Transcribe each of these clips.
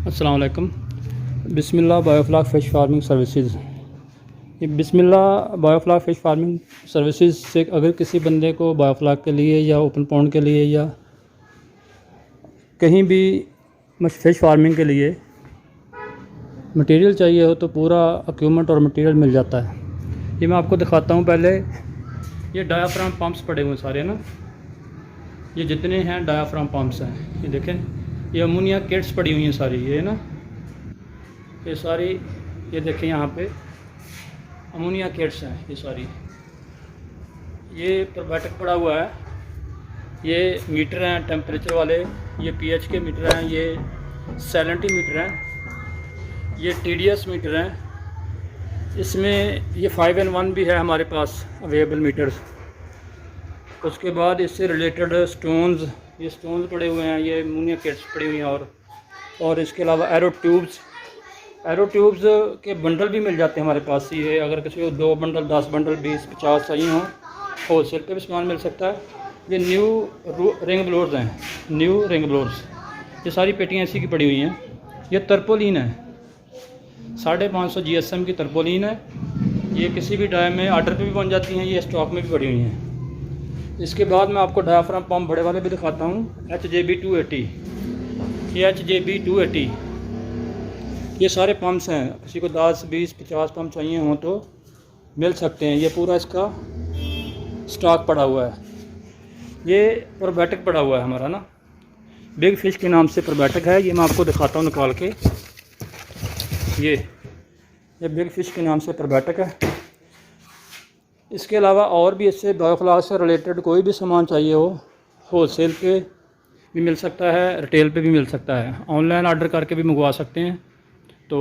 अस्सलाम वालेकुम। बिस्मिल्लाह biofloc fish farming services. ये बिस्मिल्लाह बायोफ्लाक फ़िश फार्मिंग सर्विसेज से अगर किसी बंदे को बायोफ्लाक के लिए या ओपन पॉन्ड के लिए या कहीं भी फ़िश फार्मिंग के लिए मटेरियल चाहिए हो तो पूरा इक्विपमेंट और मटेरियल मिल जाता है। ये मैं आपको दिखाता हूँ। पहले ये डायाफ्राम पंप्स पड़े हुए हैं सारे ना, ये जितने हैं डायाफ्राम पंप्स हैं। ये देखें, ये अमोनिया किट्स पड़ी हुई हैं सारी, ये ना ये सारी, ये देखें यहाँ पे अमोनिया किट्स हैं ये सारी। ये प्रोबैटिक पड़ा हुआ है, ये मीटर हैं टेम्परेचर वाले, ये पीएच के मीटर हैं, ये सैलिनिटी हैं, ये टीडीएस मीटर हैं। इसमें ये 5-in-1 भी है हमारे पास अवेलेबल मीटर्स। उसके बाद इससे रिलेटेड स्टोन्स, ये स्टोन्स पड़े हुए हैं, ये अमोनिया किट्स पड़ी हुई हैं। और इसके अलावा एरो ट्यूब्स के बंडल भी मिल जाते हैं हमारे पास। ये अगर किसी को 2 बंडल 10 बंडल 20-50 चाहिए हों, होल सेल पे भी सामान मिल सकता है। ये न्यू रिंग ब्लोर्स हैं, न्यू रिंग ब्लोर्स। ये सारी पेटियाँ इसी की पड़ी हुई हैं। ये तरपोलिन है, 550 GSM की तरपोलिन है। ये किसी भी डाय में आर्डर पे भी बन जाती हैं, ये स्टॉक में भी पड़ी हुई हैं। इसके बाद मैं आपको डायाफ्राम पंप बड़े वाले भी दिखाता हूँ, HJB 280। ये HJB 280, ये सारे पंप्स हैं। किसी को 10, 20, 50 पंप चाहिए हों तो मिल सकते हैं। ये पूरा इसका स्टॉक पड़ा हुआ है। ये प्रोबैटिक पड़ा हुआ है हमारा ना, बिग फिश के नाम से प्रोबैटिक है। ये मैं आपको दिखाता हूँ निकाल के। ये बिग फिश के नाम से प्रोबैटिक है। इसके अलावा और भी इससे बायोफ्लाक से रिलेटेड कोई भी सामान चाहिए हो, होल सेल पे भी मिल सकता है, रिटेल पे भी मिल सकता है, ऑनलाइन ऑर्डर करके भी मंगवा सकते हैं। तो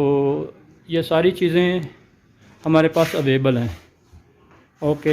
ये सारी चीज़ें हमारे पास अवेलेबल हैं। ओके।